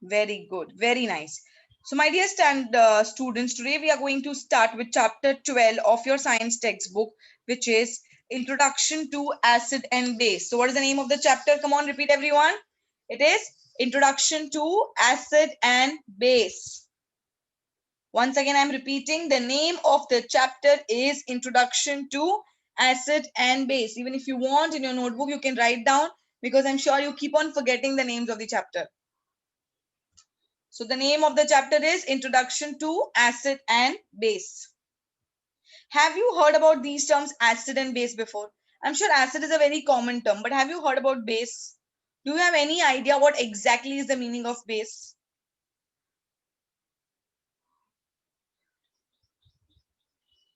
Very good. Very nice. So my dear students, today we are going to start with chapter 12 of your science textbook, which is Introduction to Acid and Base. So what is the name of the chapter? Come on, repeat everyone. It is Introduction to Acid and Base. Once again, I'm repeating, the name of the chapter is Introduction to Acid and Base. Even if you want in your notebook, you can write down because I'm sure you keep on forgetting the names of the chapter. So the name of the chapter is Introduction to Acid and Base. Have you heard about these terms acid and base before? I'm sure acid is a very common term, but have you heard about base? Do you have any idea what exactly is the meaning of base?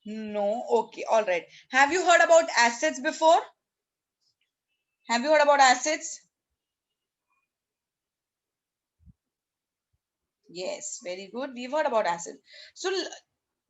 No. Okay. All right. Have you heard about acids before? Have you heard about acids? Yes. Very good. We've heard about acid. So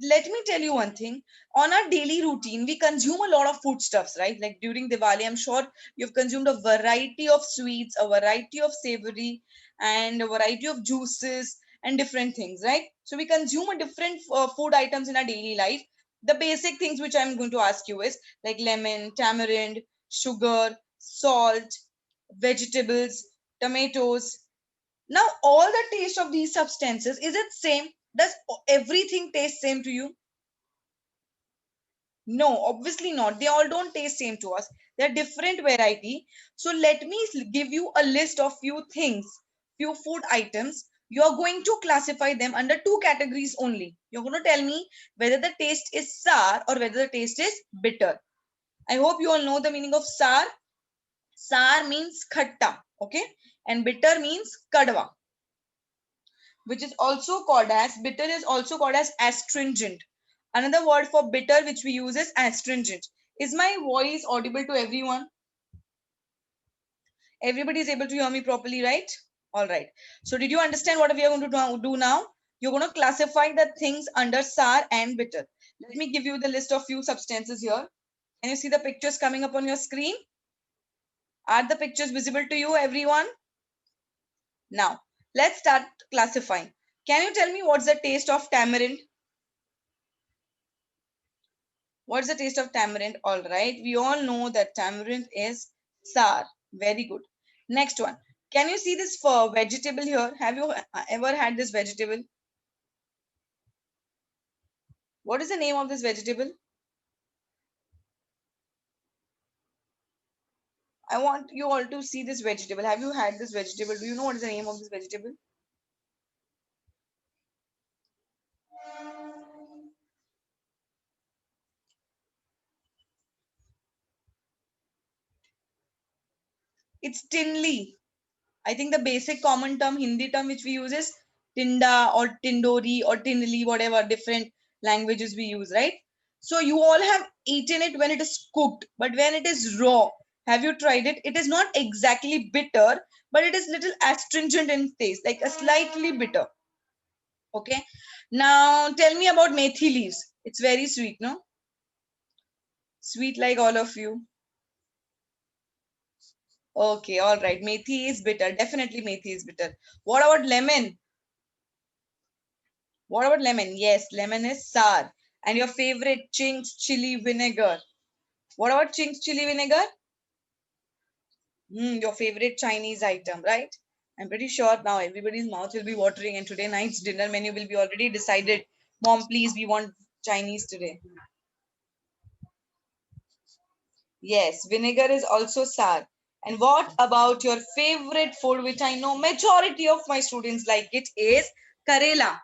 let me tell you one thing. On our daily routine, we consume a lot of foodstuffs, right? Like during Diwali, I'm sure you've consumed a variety of sweets, a variety of savory, and a variety of juices and different things, right? So we consume a different food items in our daily life. The basic things which I'm going to ask you is like lemon, tamarind, sugar, salt, vegetables, tomatoes. Now, all the taste of these substances, is it same? Does everything taste same to you? No, obviously not. They all don't taste same to us. They're different variety. So let me give you a list of few things, few food items. You're going to classify them under two categories only. You're going to tell me whether the taste is sour or whether the taste is bitter. I hope you all know the meaning of sour. Sour means khatta, okay? And bitter means kadwa, which is also called as, bitter is also called as astringent. Another word for bitter which we use is astringent. Is my voice audible to everyone? Everybody is able to hear me properly, right? All right. So did you understand what we are going to do now? You're going to classify the things under sour and bitter. Let me give you the list of few substances here. Can you see the pictures coming up on your screen? Are the pictures visible to you, everyone? Now, let's start classifying. Can you tell me what's the taste of tamarind? What's the taste of tamarind? All right. We all know that tamarind is sour. Very good. Next one. Can you see this for vegetable here? Have you ever had this vegetable? What is the name of this vegetable? I want you all to see this vegetable. Have you had this vegetable? Do you know what is the name of this vegetable? It's tinli. I think the basic common term, Hindi term which we use is tinda or tindori or tinli, whatever different languages we use, right? So you all have eaten it when it is cooked, but when it is raw, have you tried it? It is not exactly bitter, but it is little astringent in taste, like a slightly bitter. Okay. Now tell me about methi leaves. It's very sweet, no? Sweet like all of you. Okay, all right. Methi is bitter. Definitely methi is bitter. What about lemon? What about lemon? Yes, lemon is sour. And your favorite Ching's chili vinegar. What about Ching's chili vinegar? Your favorite Chinese item, right? I'm pretty sure now everybody's mouth will be watering and today night's dinner menu will be already decided. Mom, please, we want Chinese today. Yes, vinegar is also sour. And what about your favorite food, which I know majority of my students like it, is Karela.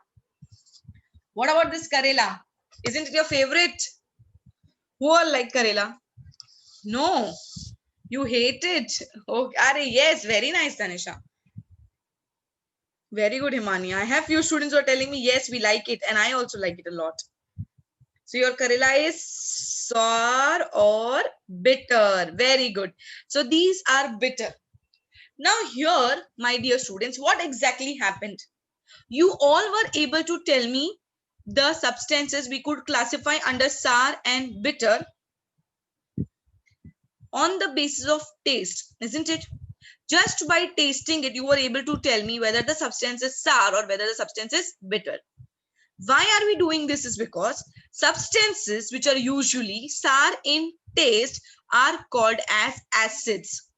What about this Karela? Isn't it your favorite? Who all like Karela? No, you hate it. Oh, yes, very nice, Tanisha. Very good, Himani. I have few students who are telling me, yes, we like it. And I also like it a lot. So your Karela is sour or bitter. Very good. So these are bitter. Now here, my dear students, what exactly happened? You all were able to tell me the substances we could classify under sour and bitter on the basis of taste, isn't it? Just by tasting it, you were able to tell me whether the substance is sour or whether the substance is bitter. Why are we doing this? Is because substances which are usually sour in taste are called as acids.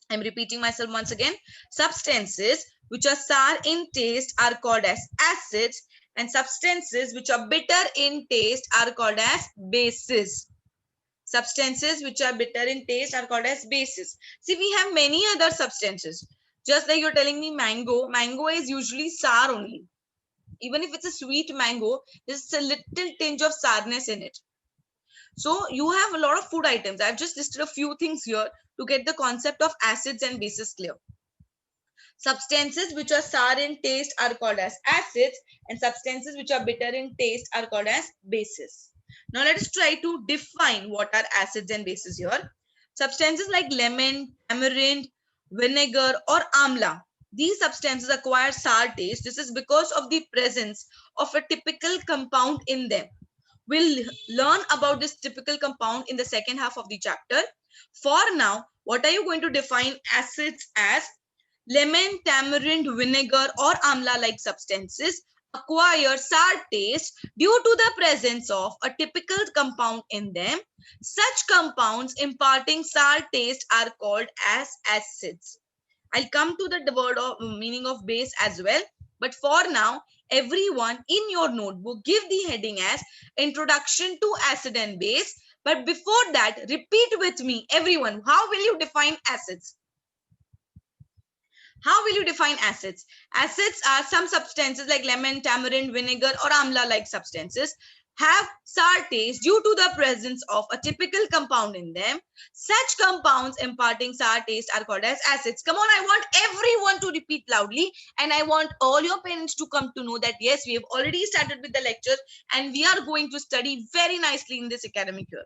I'm repeating myself once again. Substances which are sour in taste are called as acids, and substances which are bitter in taste are called as bases. Substances which are bitter in taste are called as bases. See, we have many other substances. Just like you're telling me mango, mango is usually sour only. Even if it's a sweet mango, there's a little tinge of sourness in it. So you have a lot of food items. I've just listed a few things here to get the concept of acids and bases clear. Substances which are sour in taste are called as acids, and substances which are bitter in taste are called as bases. Now let us try to define what are acids and bases here. Substances like lemon, tamarind, vinegar, or amla. These substances acquire sour taste. This is because of the presence of a typical compound in them. We'll learn about this typical compound in the second half of the chapter. For now, what are you going to define acids as? Lemon, tamarind, vinegar, or amla-like substances acquire sour taste due to the presence of a typical compound in them. Such compounds imparting sour taste are called as acids. I'll come to the word of meaning of base as well. But for now, everyone in your notebook, give the heading as Introduction to Acid and Base. But before that, repeat with me, everyone, how will you define acids? How will you define acids? Acids are some substances like lemon, tamarind, vinegar, or amla-like substances have sour taste due to the presence of a typical compound in them. Such compounds imparting sour taste are called as acids. Come on, I want everyone to repeat loudly, and I want all your parents to come to know that yes, we have already started with the lecture and we are going to study very nicely in this academic year.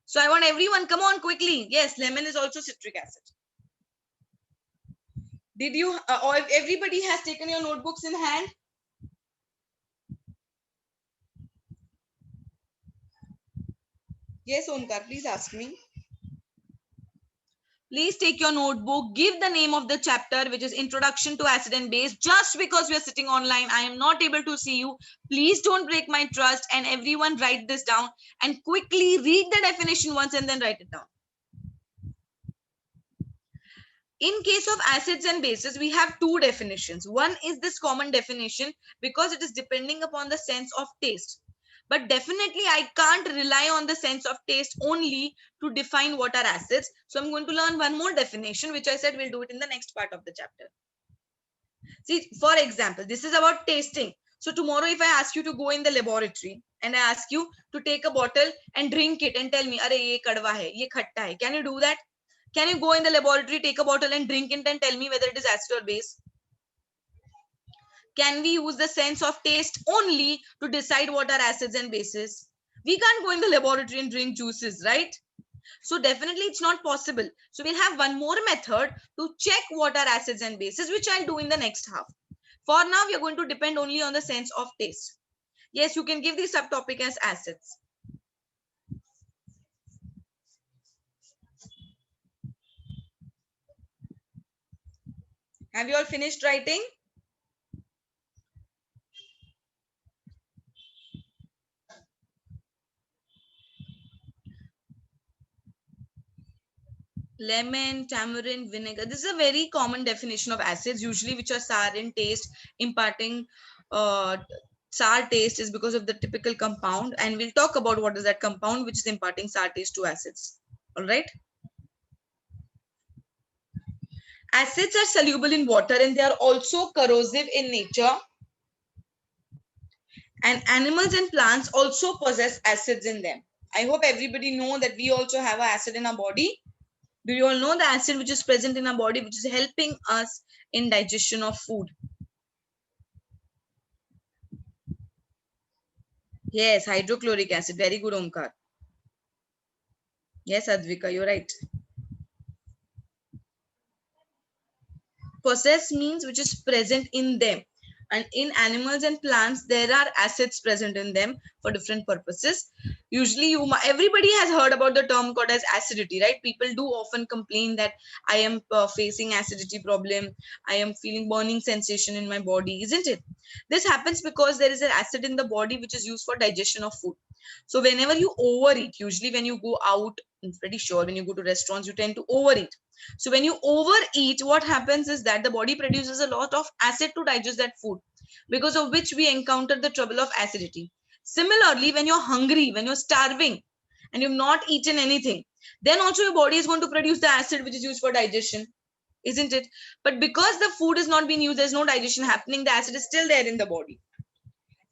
So I want everyone, come on quickly. Yes, lemon is also citric acid. Did you, or everybody has taken your notebooks in hand? Yes, Omkar, please ask me. Please take your notebook, give the name of the chapter, which is Introduction to Acid and Base. Just because we are sitting online, I am not able to see you. Please don't break my trust, and everyone write this down and quickly read the definition once and then write it down. In case of acids and bases, we have two definitions. One is this common definition because it is depending upon the sense of taste. But definitely I can't rely on the sense of taste only to define what are acids. So I'm going to learn one more definition, which I said we'll do it in the next part of the chapter. See, for example, this is about tasting. So tomorrow if I ask you to go in the laboratory and I ask you to take a bottle and drink it and tell me, "Arey, ye kadwa hai, ye khatta hai." Can you do that? Can you go in the laboratory, take a bottle and drink it and tell me whether it is acid or base? Can we use the sense of taste only to decide what are acids and bases? We can't go in the laboratory and drink juices, right? So definitely it's not possible. So we'll have one more method to check what are acids and bases, which I'll do in the next half. For now, we are going to depend only on the sense of taste. Yes, you can give the subtopic as acids. Have you all finished writing? Lemon, tamarind, vinegar. This is a very common definition of acids, usually which are sour in taste, imparting sour taste is because of the typical compound. And we'll talk about what is that compound which is imparting sour taste to acids. All right. Acids are soluble in water and they are also corrosive in nature. And animals and plants also possess acids in them. I hope everybody know that we also have an acid in our body. Do you all know the acid which is present in our body, which is helping us in digestion of food? Yes, hydrochloric acid. Very good, Omkar. Yes, Advika, you're right. Possess means which is present in them. and in animals and plants there are acids present in them for different purposes. Usually everybody has heard about the term called as acidity, right? People do often complain that I am facing acidity problem, I am feeling burning sensation in my body, isn't it? This happens because there is an acid in the body which is used for digestion of food. So whenever you overeat, usually when you go out, I'm pretty sure when you go to restaurants you tend to overeat. So when you overeat, what happens is that the body produces a lot of acid to digest that food, because of which we encounter the trouble of acidity. Similarly, when you're hungry, when you're starving, and you've not eaten anything, then also your body is going to produce the acid which is used for digestion, isn't it? But because the food is not being used, there's no digestion happening, the acid is still there in the body.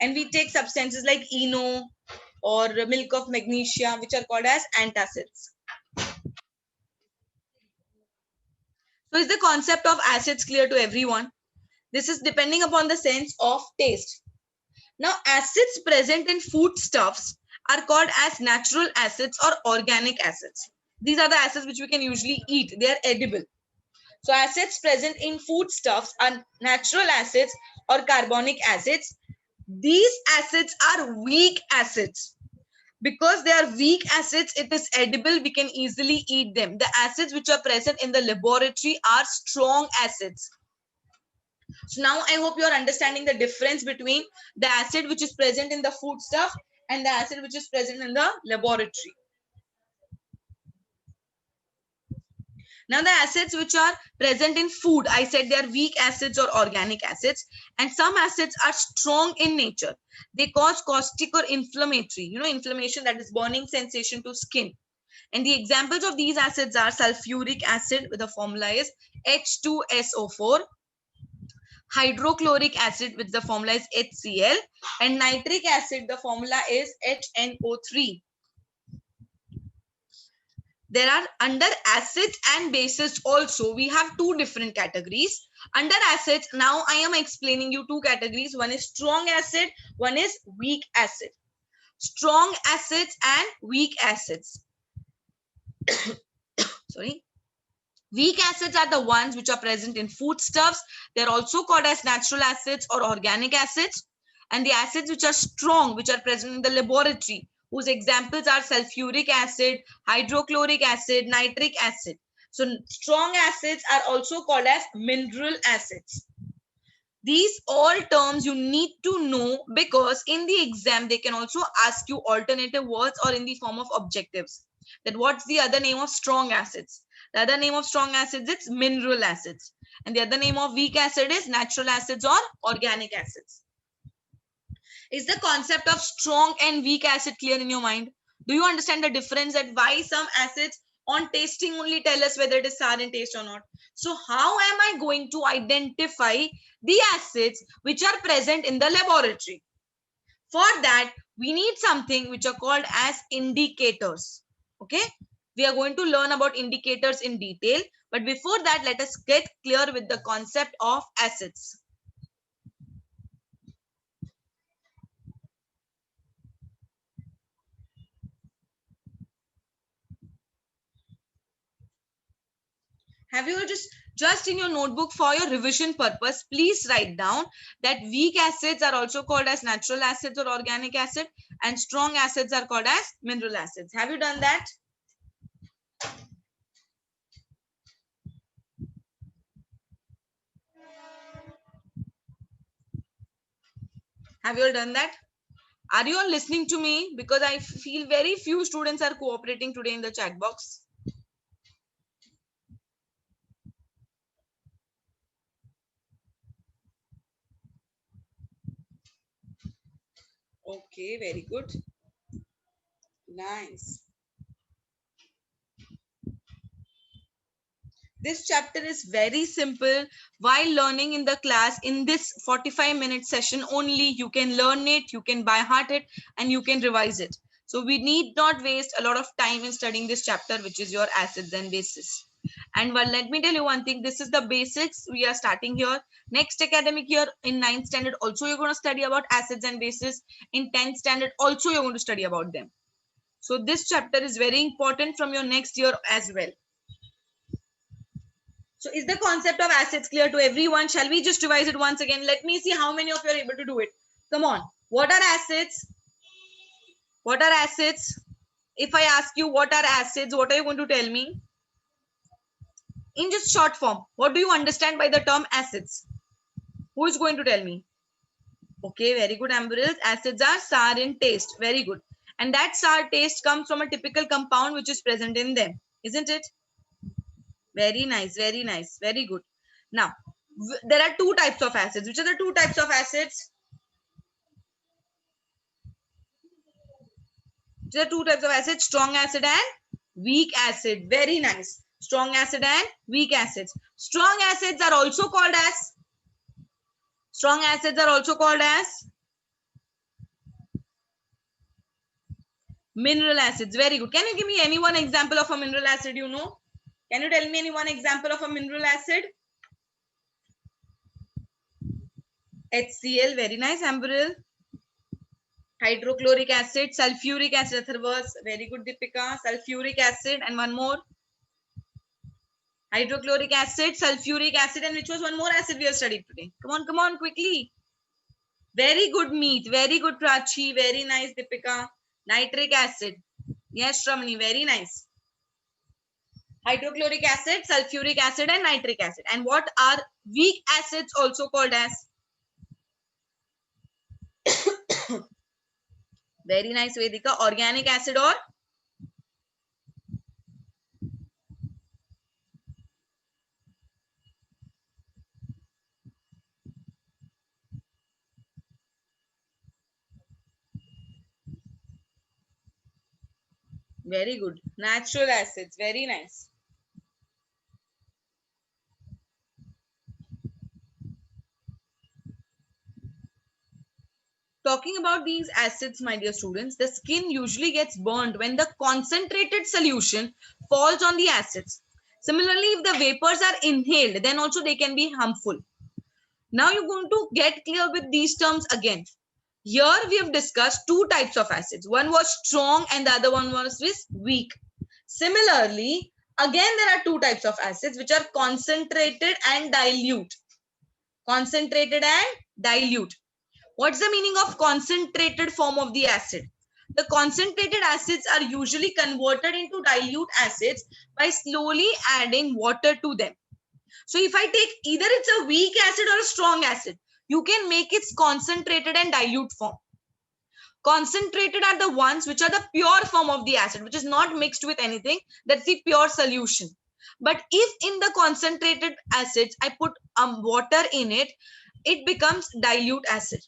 And we take substances like ENO or milk of magnesia, which are called as antacids. So is the concept of acids clear to everyone? This is depending upon the sense of taste. Now, acids present in foodstuffs are called as natural acids or organic acids. These are the acids which we can usually eat. They are edible. So acids present in foodstuffs are natural acids or carbonic acids. These acids are weak acids. Because they are weak acids, it is edible, we can easily eat them. The acids which are present in the laboratory are strong acids. So now I hope you are understanding the difference between the acid which is present in the foodstuff and the acid which is present in the laboratory. Now the acids which are present in food, I said they are weak acids or organic acids, and some acids are strong in nature. They cause caustic or inflammatory, inflammation, that is burning sensation to skin. And the examples of these acids are sulfuric acid, with the formula is H2SO4, hydrochloric acid, with the formula is HCl, and nitric acid, the formula is HNO3. There are under acids and bases also, we have two different categories. Under acids, now I am explaining you two categories. One is strong acid, one is weak acid. Strong acids and weak acids. Sorry. Weak acids are the ones which are present in foodstuffs. They're also called as natural acids or organic acids. And the acids which are strong, which are present in the laboratory, whose examples are sulfuric acid, hydrochloric acid, nitric acid. So strong acids are also called as mineral acids. These all terms you need to know, because in the exam they can also ask you alternative words or in the form of objectives. That what's the other name of strong acids? The other name of strong acids is mineral acids. And the other name of weak acid is natural acids or organic acids. Is the concept of strong and weak acid clear in your mind? Do you understand the difference, that why some acids on tasting only tell us whether it is sour in taste or not? So how am I going to identify the acids which are present in the laboratory? For that, we need something which are called as indicators. Okay, we are going to learn about indicators in detail, but before that, let us get clear with the concept of acids. Have you just in your notebook for your revision purpose, please write down that weak acids are also called as natural acids or organic acid, and strong acids are called as mineral acids. Have you done that? Have you all done that? Are you all listening to me? Because I feel very few students are cooperating today in the chat box. Okay, very good. Nice. This chapter is very simple. While learning in the class, in this 45-minute session only, you can learn it, you can by heart it, and you can revise it. So we need not waste a lot of time in studying this chapter, which is your acids and bases. And well, let me tell you one thing, this is the basics we are starting here. Next academic year in 9th standard, also you're going to study about acids and bases. In 10th standard, also you're going to study about them. So this chapter is very important from your next year as well. So is the concept of acids clear to everyone? Shall we just revise it once again? Let me see how many of you are able to do it. Come on. What are acids? What are acids? If I ask you what are acids, what are you going to tell me? In just short form, what do you understand by the term acids? Who is going to tell me? Okay, very good, Amberil. Acids are sour in taste. Very good. And that sour taste comes from a typical compound which is present in them. Isn't it? Very nice, very nice. Very good. Now, there are two types of acids. Which are the two types of acids? There are two types of acids, strong acid and weak acid. Very nice. Strong acid and weak acids. Strong acids are also called as mineral acids. Very good. Can you give me any one example of a mineral acid you know? Can you tell me any one example of a mineral acid? HCl. Very nice, Amberil. Hydrochloric acid, sulfuric acid. Very good, Deepika. Sulfuric acid and one more. Hydrochloric acid, sulfuric acid, and which was one more acid we have studied today? Come on, quickly. Very good, Meet. Very good, Prachi. Very nice, Deepika. Nitric acid. Yes, Shramani. Very nice. Hydrochloric acid, sulfuric acid, and nitric acid. And what are weak acids also called as? Very nice, Vedika. Organic acid or? Very good. Natural acids. Very nice. Talking about these acids, my dear students, the skin usually gets burned when the concentrated solution falls on the acids. Similarly, if the vapors are inhaled, then also they can be harmful. Now you're going to get clear with these terms again. Here we have discussed two types of acids. One was strong and the other one was weak. Similarly, again there are two types of acids which are concentrated and dilute. Concentrated and dilute. What's the meaning of concentrated form of the acid? The concentrated acids are usually converted into dilute acids by slowly adding water to them. So if I take either it's a weak acid or a strong acid, you can make its concentrated and dilute form. Concentrated are the ones which are the pure form of the acid, which is not mixed with anything. That's the pure solution. But if in the concentrated acids, I put water in it, it becomes dilute acid.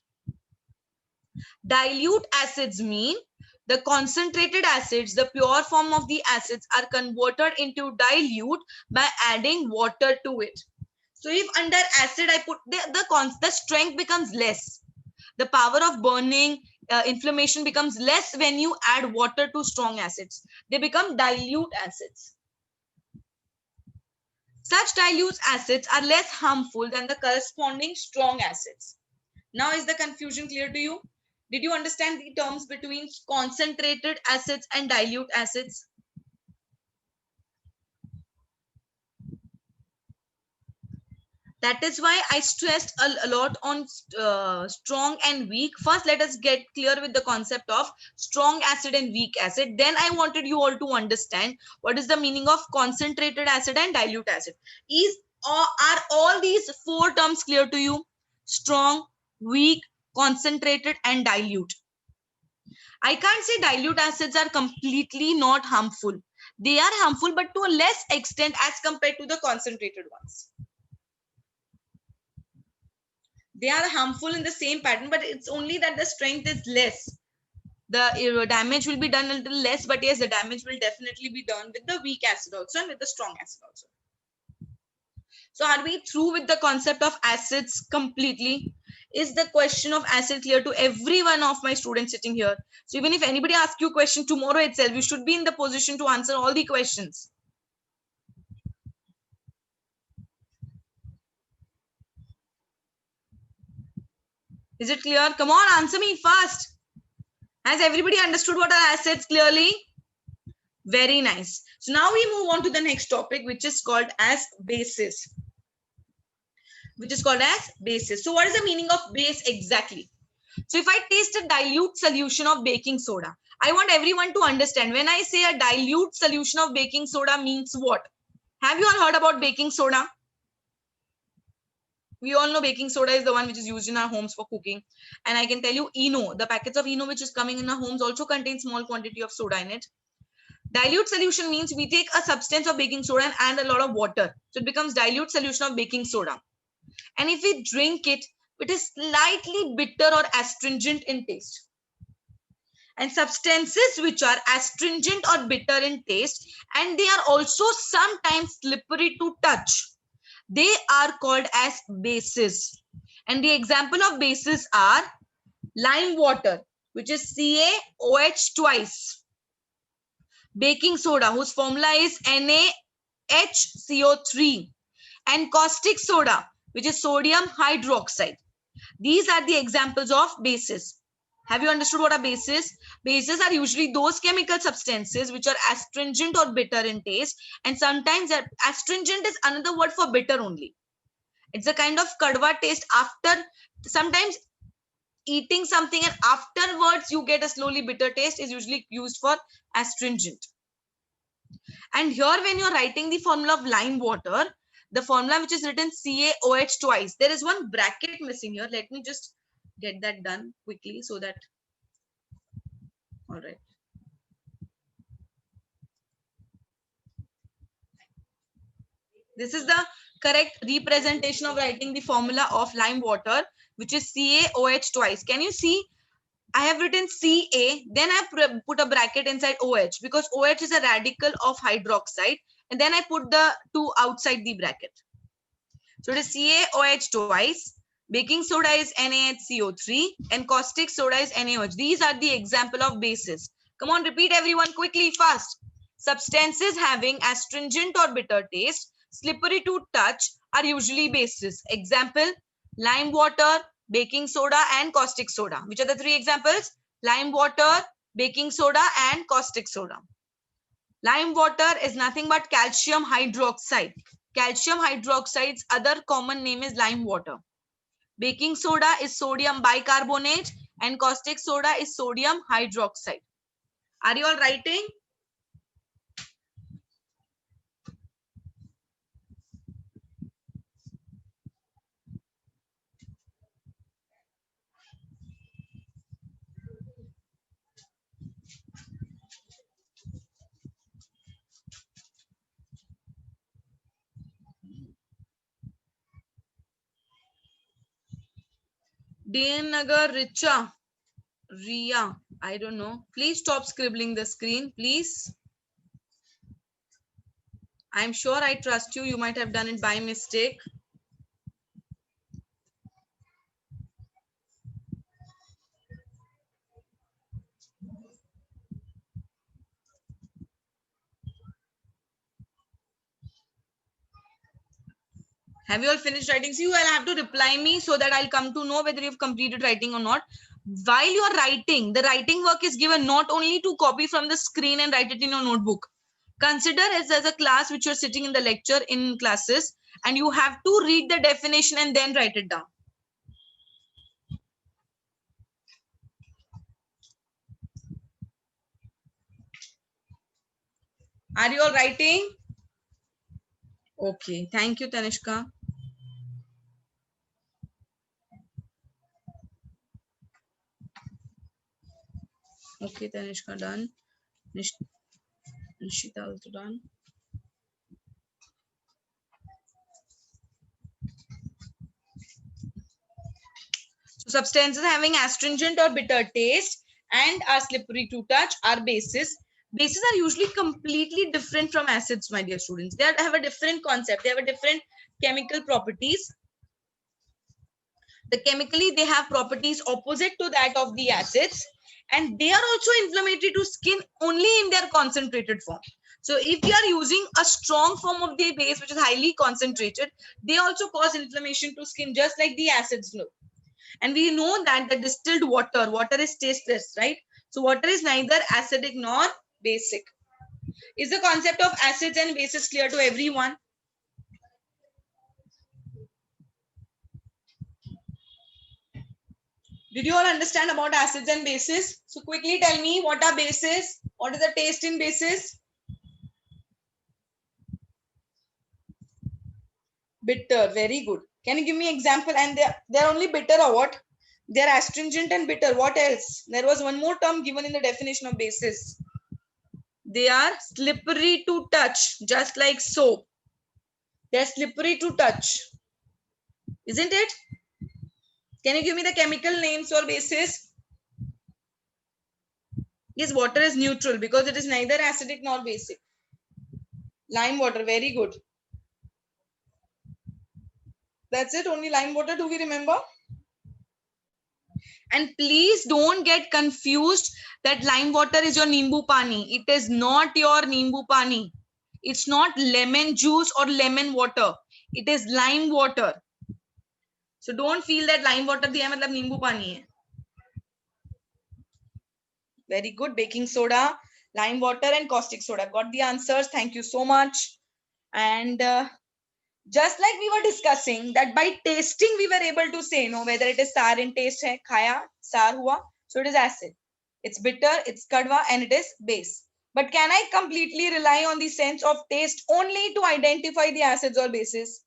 Dilute acids mean the concentrated acids, the pure form of the acids, are converted into dilute by adding water to it. So if under acid I put the strength becomes less. The power of burning, inflammation becomes less when you add water to strong acids. They become dilute acids. Such dilute acids are less harmful than the corresponding strong acids. Now is the confusion clear to you? Did you understand the terms between concentrated acids and dilute acids? That is why I stressed a lot on strong and weak. First, let us get clear with the concept of strong acid and weak acid. Then I wanted you all to understand what is the meaning of concentrated acid and dilute acid. Are all these four terms clear to you? Strong, weak, concentrated, and dilute. I can't say dilute acids are completely not harmful. They are harmful, but to a less extent as compared to the concentrated ones. They are harmful in the same pattern, but it's only that the strength is less. The damage will be done a little less, but yes, the damage will definitely be done with the weak acid also and with the strong acid also. So are we through with the concept of acids completely? Is the question of acid clear to every one of my students sitting here? So even if anybody asks you a question tomorrow itself, you should be in the position to answer all the questions. Is it clear? Come on, answer me fast. Has everybody understood what are acids clearly? Very nice. So now we move on to the next topic, which is called as bases. So what is the meaning of base exactly? So if I taste a dilute solution of baking soda, I want everyone to understand when I say a dilute solution of baking soda means what? Have you all heard about baking soda? We all know baking soda is the one which is used in our homes for cooking. And I can tell you Eno, the packets of Eno which is coming in our homes also contain small quantity of soda in it. Dilute solution means we take a substance of baking soda and add a lot of water. So it becomes dilute solution of baking soda. And if we drink it, it is slightly bitter or astringent in taste. And substances which are astringent or bitter in taste, and they are also sometimes slippery to touch, they are called as bases. And the example of bases are lime water, which is CaOH twice, baking soda, whose formula is NaHCO3, and caustic soda, which is sodium hydroxide. These are the examples of bases. Have you understood what a base is? Bases are usually those chemical substances which are astringent or bitter in taste, and sometimes astringent is another word for bitter only. It's a kind of kadwa taste after sometimes eating something and afterwards you get a slowly bitter taste is usually used for astringent. And here when you're writing the formula of lime water, the formula which is written CaOH twice, there is one bracket missing here. Let me just get that done quickly so that, all right. This is the correct representation of writing the formula of lime water, which is CaOH twice. Can you see? I have written Ca, then I put a bracket inside OH because OH is a radical of hydroxide, and then I put the two outside the bracket. So it is CaOH twice, baking soda is NaHCO3, and caustic soda is NaOH. These are the example of bases. Come on, repeat everyone quickly, fast. Substances having astringent or bitter taste, slippery to touch, are usually bases. Example, lime water, baking soda, and caustic soda. Which are the three examples? Lime water, baking soda, and caustic soda. Lime water is nothing but calcium hydroxide. Calcium hydroxide's other common name is lime water. Baking soda is sodium bicarbonate, and caustic soda is sodium hydroxide. Are you all writing? DN Nagar Richa, Ria, I don't know. Please stop scribbling the screen, please. I'm sure I trust you. You might have done it by mistake. Have you all finished writing? See, you will have to reply me so that I'll come to know whether you've completed writing or not. While you're writing, the writing work is given not only to copy from the screen and write it in your notebook. Consider it as a class which you're sitting in the lecture in classes, and you have to read the definition and then write it down. Are you all writing? Okay, thank you, Tanishka. Okay, Tanishka done. Nishita also done. So substances having astringent or bitter taste and are slippery to touch are bases. Bases are usually completely different from acids, my dear students. They have a different concept. They have a different chemical properties. Chemically, they have properties opposite to that of the acids, and they are also inflammatory to skin only in their concentrated form. So if you are using a strong form of the base, which is highly concentrated, they also cause inflammation to skin, just like the acids do. And we know that the distilled water is tasteless, right? So water is neither acidic nor basic. Is the concept of acids and bases clear to everyone? Did you all understand about acids and bases? So quickly tell me, what are bases? What is the taste in bases? Bitter, very good. Can you give me example? And they're only bitter or what? They're astringent and bitter. What else? There was one more term given in the definition of bases. They are slippery to touch, just like soap. They're slippery to touch, isn't it? Can you give me the chemical names for bases? Yes, water is neutral because it is neither acidic nor basic. Lime water, very good. That's it, only lime water. Do we remember? And please don't get confused that lime water is your nimbu pani. It is not your nimbu pani. It's not lemon juice or lemon water. It is lime water. So don't feel that lime water diya hai matlab nimbu pani hai. Very good. Baking soda, lime water and caustic soda. Got the answers. Thank you so much. And just like we were discussing that by tasting we were able to say whether it is sour in taste hai, khaya, sour hua. So it is acid. It's bitter, it's kadwa, and it is base. But can I completely rely on the sense of taste only to identify the acids or bases?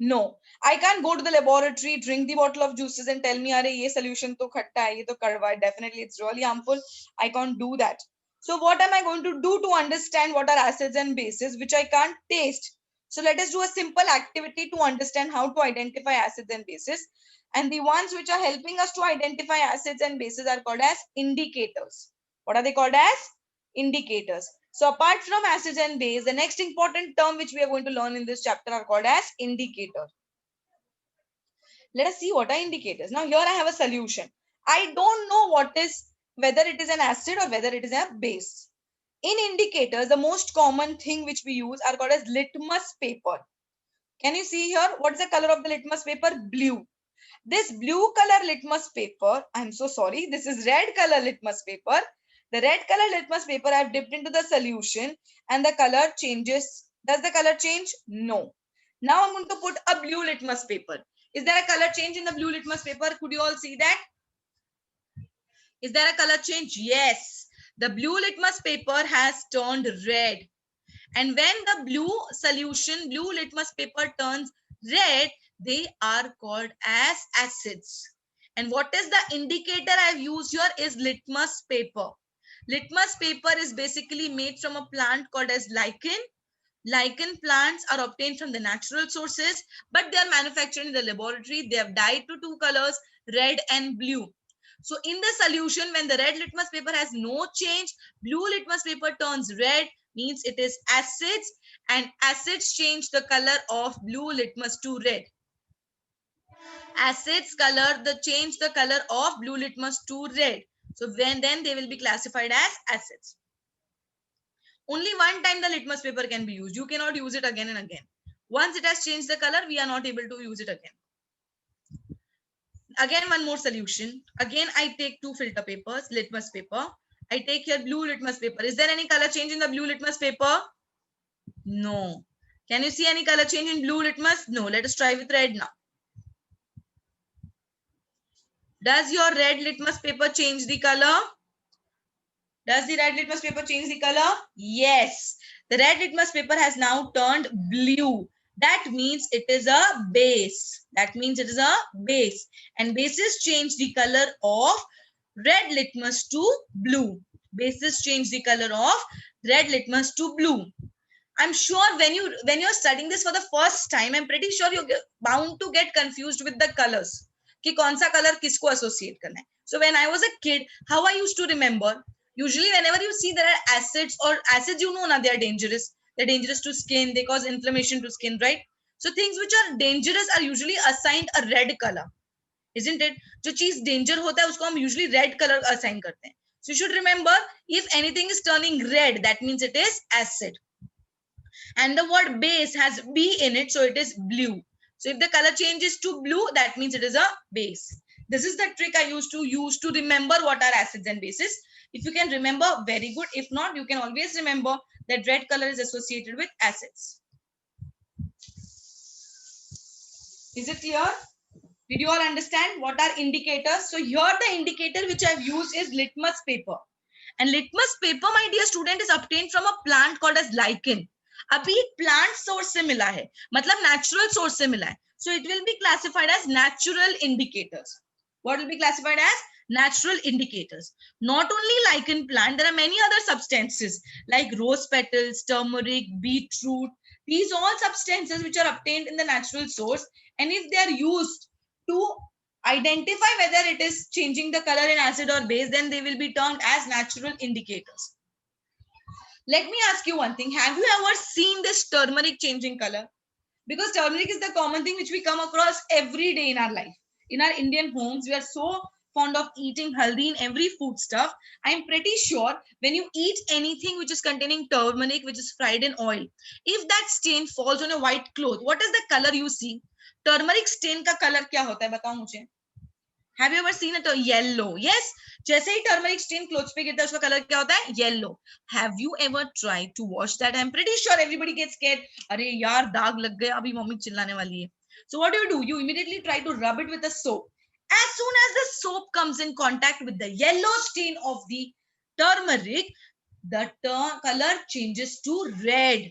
No, I can't go to the laboratory, drink the bottle of juices and tell me, "Are ye solution to khatta hai, ye to kadwa." Definitely, it's really harmful. I can't do that. So what am I going to do to understand what are acids and bases, which I can't taste? So let us do a simple activity to understand how to identify acids and bases. And the ones which are helping us to identify acids and bases are called as indicators. What are they called as? Indicators. So apart from acids and base, the next important term which we are going to learn in this chapter are called as indicator. Let us see what are indicators. Now here I have a solution. I don't know whether it is an acid or whether it is a base. In indicators, the most common thing which we use are called as litmus paper. Can you see here? What's the color of the litmus paper? Blue. This blue color litmus paper, I'm so sorry, this is red color litmus paper. The red color litmus paper I've dipped into the solution and the color changes. Does the color change? No. Now I'm going to put a blue litmus paper. Is there a color change in the blue litmus paper? Could you all see that? Is there a color change? Yes. The blue litmus paper has turned red. And when the blue solution, blue litmus paper turns red, they are called as acids. And what is the indicator I've used here is litmus paper. Litmus paper is basically made from a plant called as lichen. Lichen plants are obtained from the natural sources, but they are manufactured in the laboratory. They have dyed to two colors, red and blue. So in the solution, when the red litmus paper has no change, blue litmus paper turns red, means it is acids, and acids change the color of blue litmus to red. Acids change the color of blue litmus to red. So then they will be classified as acids. Only one time the litmus paper can be used. You cannot use it again and again. Once it has changed the color, we are not able to use it again. Again, one more solution. Again, I take two filter papers, litmus paper. I take here blue litmus paper. Is there any color change in the blue litmus paper? No. Can you see any color change in blue litmus? No. Let us try with red now. Does your red litmus paper change the color? Does the red litmus paper change the color? Yes. The red litmus paper has now turned blue. That means it is a base. That means it is a base. And bases change the color of red litmus to blue. Bases change the color of red litmus to blue. I'm sure when you're studying this for the first time, I'm pretty sure you're bound to get confused with the colors. कि कौन सा color किसको associate करना है. So when I was a kid, how I used to remember, usually whenever you see there are acids, they are dangerous. They're dangerous to skin. They cause inflammation to skin, right? So things which are dangerous are usually assigned a red color, isn't it? जो चीज danger होता है उसको हम usually red color assign करते हैं. So you should remember, if anything is turning red, that means it is acid. And the word base has B in it, so it is blue. So if the color changes to blue, that means it is a base. This is the trick I used to use to remember what are acids and bases. If you can remember, very good. If not, you can always remember that red color is associated with acids. Is it clear? Did you all understand what are indicators? So here the indicator which I've used is litmus paper. And litmus paper, my dear student, is obtained from a plant called as lichen. अभी plant source से मिला है, मतलब natural source से मिला है. So it will be classified as natural indicators. What will be classified as natural indicators? Not only lichen plant, there are many other substances like rose petals, turmeric, beetroot. These all substances which are obtained in the natural source, and if they are used to identify whether it is changing the color in acid or base, then they will be termed as natural indicators. Let me ask you one thing. Have you ever seen this turmeric changing color? Because turmeric is the common thing which we come across every day in our life. In our Indian homes, we are so fond of eating haldi in every food stuff. I'm pretty sure when you eat anything which is containing turmeric, which is fried in oil, if that stain falls on a white cloth, what is the color you see? Turmeric stain का color क्या होता है? बताओ मुझे. Have you ever seen it? Yellow? Yes. जैसे ही turmeric stain clothes पे गिरता है, उसका color क्या होता है? Yellow. Have you ever tried to wash that? I'm pretty sure everybody gets scared. अरे यार दाग लग गया, अभी मम्मी चिल्लाने वाली है. So what do? You immediately try to rub it with a soap. As soon as the soap comes in contact with the yellow stain of the turmeric, the color changes to red.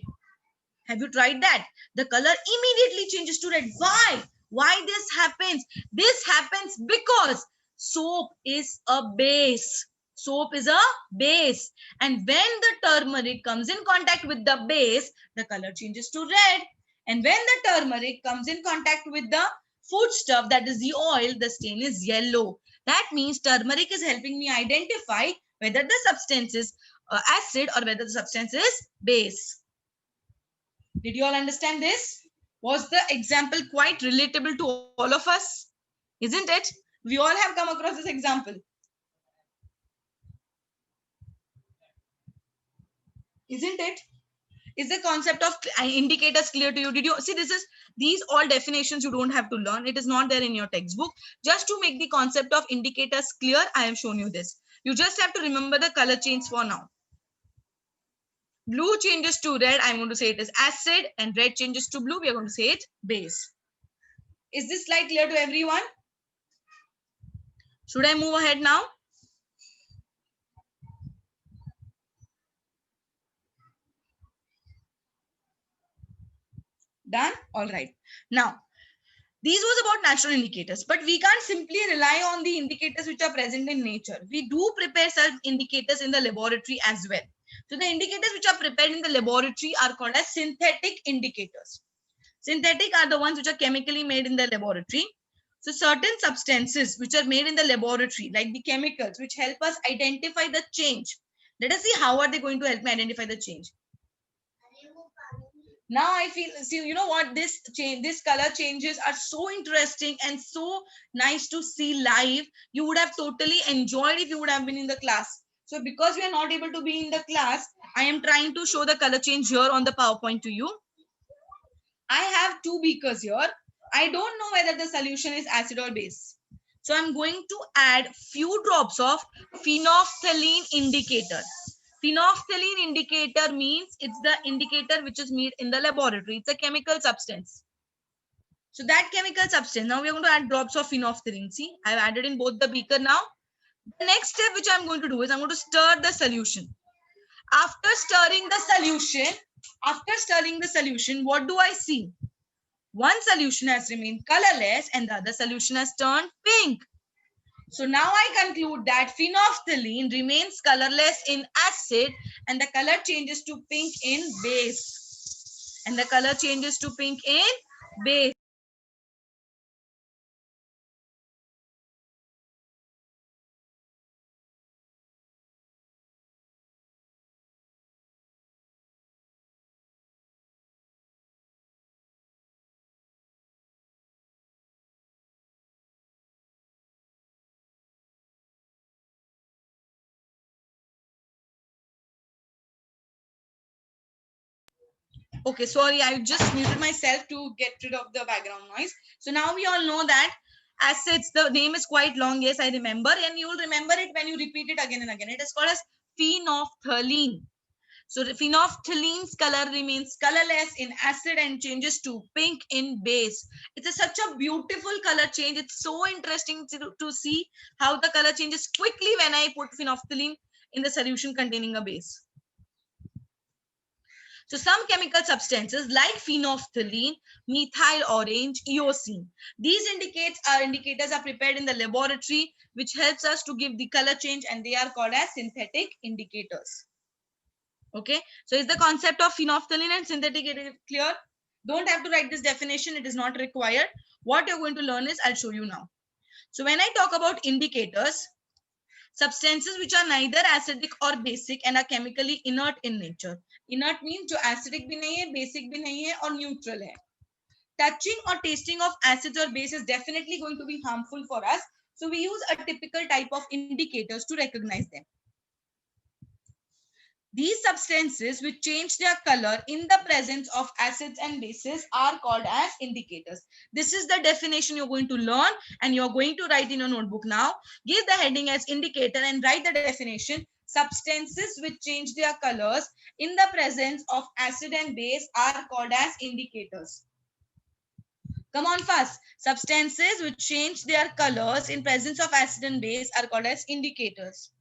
Have you tried that? The color immediately changes to red. Why? Why this happens? This happens because soap is a base. Soap is a base. And when the turmeric comes in contact with the base, the color changes to red. And when the turmeric comes in contact with the food stuff, that is the oil, the stain is yellow. That means turmeric is helping me identify whether the substance is acid or whether the substance is base. Did you all understand this? Was the example quite relatable to all of us? Isn't it? We all have come across this example. Isn't it? Is the concept of indicators clear to you? Did you see these all definitions you don't have to learn. It is not there in your textbook. Just to make the concept of indicators clear, I have shown you this. You just have to remember the color change for now. Blue changes to red. I'm going to say it is acid, and red changes to blue. We are going to say it base. Is this slide clear to everyone? Should I move ahead now? Done? All right. Now, these was about natural indicators, but we can't simply rely on the indicators which are present in nature. We do prepare some indicators in the laboratory as well. So the indicators which are prepared in the laboratory are called as synthetic indicators. Synthetic are the ones which are chemically made in the laboratory. So certain substances which are made in the laboratory, like the chemicals, which help us identify the change. Let us see how are they going to help me identify the change. Now I feel, see, you know what, this color changes are so interesting and so nice to see live. You would have totally enjoyed if you would have been in the class. So because we are not able to be in the class, I am trying to show the color change here on the PowerPoint to you. I have two beakers here. I don't know whether the solution is acid or base. So I'm going to add few drops of phenolphthalein indicator. Phenolphthalein indicator means it's the indicator which is made in the laboratory. It's a chemical substance. So that chemical substance, now we are going to add drops of phenolphthalein. See, I've added in both the beaker now. The next step which I'm going to do is I'm going to stir the solution. After stirring the solution, what do I see? One solution has remained colorless and the other solution has turned pink. So now I conclude that phenolphthalein remains colorless in acid and the color changes to pink in base. And the color changes to pink in base. Okay, sorry, I just muted myself to get rid of the background noise. So now we all know that acids. The name is quite long. Yes, I remember. And you will remember it when you repeat it again and again. It is called as phenolphthalein. So the phenolphthalene's color remains colorless in acid and changes to pink in base. It's such a beautiful color change. It's so interesting to see how the color changes quickly when I put phenolphthalein in the solution containing a base. So some chemical substances like phenolphthalein, methyl orange, eosine. These indicators are prepared in the laboratory, which helps us to give the color change, and they are called as synthetic indicators. Okay, so is the concept of phenolphthalein and synthetic clear? Don't have to write this definition, it is not required. What you're going to learn is, I'll show you now. So when I talk about indicators, substances which are neither acidic or basic and are chemically inert in nature. Inert means जो acidic भी नहीं है, basic भी नहीं है और neutral है. Touching or tasting of acids or base is definitely going to be harmful for us. So we use a typical type of indicators to recognize them. These substances which change their color in the presence of acids and bases are called as indicators. This is the definition you're going to learn and you're going to write in your notebook now. Give the heading as indicator and write the definition. Substances which change their colors in the presence of acid and base are called as indicators. Come on fast. Substances which change their colors in presence of acid and base are called as indicators.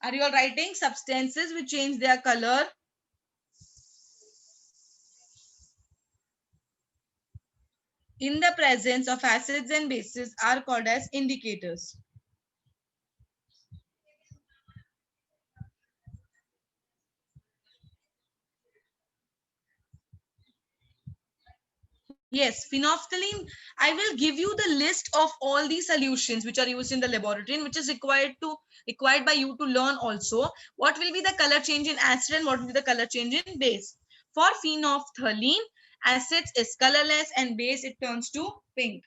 Are you all writing? Substances which change their color in the presence of acids and bases are called as indicators. Yes, phenolphthalein. I will give you the list of all these solutions which are used in the laboratory and which is required by you to learn also. What will be the color change in acid and what will be the color change in base? For phenolphthalein, acids is colorless and base it turns to pink.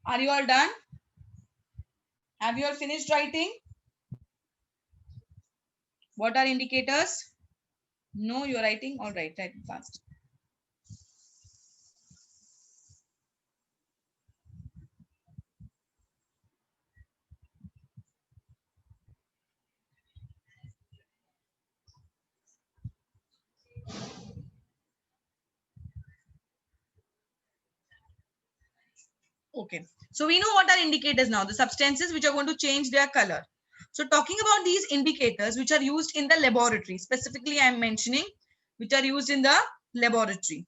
Are you all done? Have you all finished writing? What are indicators? No, you're writing. All right, write fast. Okay, so we know what are indicators now, the substances which are going to change their color. So talking about these indicators which are used in the laboratory, specifically I am mentioning which are used in the laboratory,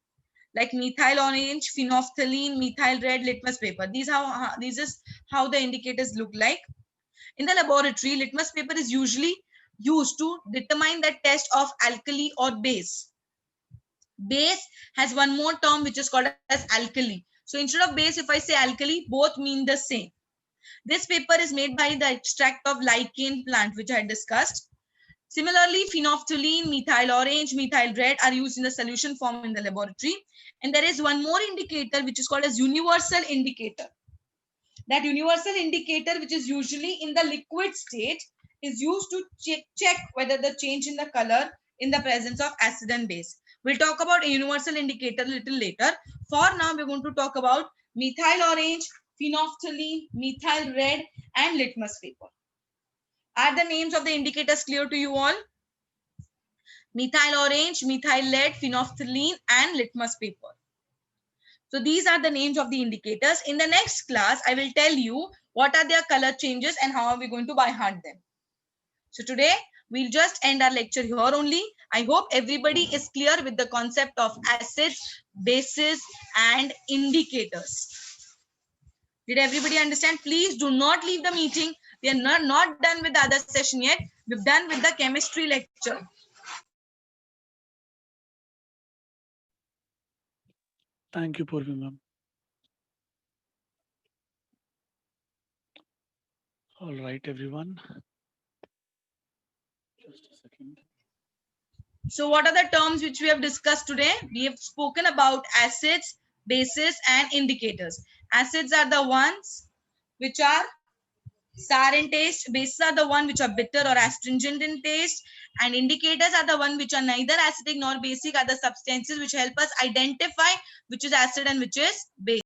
like methyl orange, phenolphthalein, methyl red, litmus paper. These is how the indicators look like. In the laboratory, litmus paper is usually used to determine the test of alkali or base. Base has one more term which is called as alkali. So instead of base, if I say alkali, both mean the same. This paper is made by the extract of lichen plant, which I discussed. Similarly, phenolphthalein, methyl orange, methyl red are used in the solution form in the laboratory. And there is one more indicator which is called as universal indicator. That universal indicator, which is usually in the liquid state, is used to check whether the change in the color in the presence of acid and base. We'll talk about a universal indicator a little later. For now, we're going to talk about methyl orange, phenolphthalein, methyl red, and litmus paper. Are the names of the indicators clear to you all? Methyl orange, methyl lead, phenolphthalein, and litmus paper. So these are the names of the indicators. In the next class, I will tell you what are their color changes and how are we going to by heart them. So today, we'll just end our lecture here only. I hope everybody is clear with the concept of acids, bases, and indicators. Did everybody understand? Please do not leave the meeting. We are not done with the other session yet. We've done with the chemistry lecture. Thank you, Purvi ma'am. All right, everyone. Just a second. So what are the terms which we have discussed today? We have spoken about acids, bases, and indicators. Acids are the ones which are sour in taste. Bases are the one which are bitter or astringent in taste. And indicators are the one which are neither acidic nor basic, are the substances which help us identify which is acid and which is base.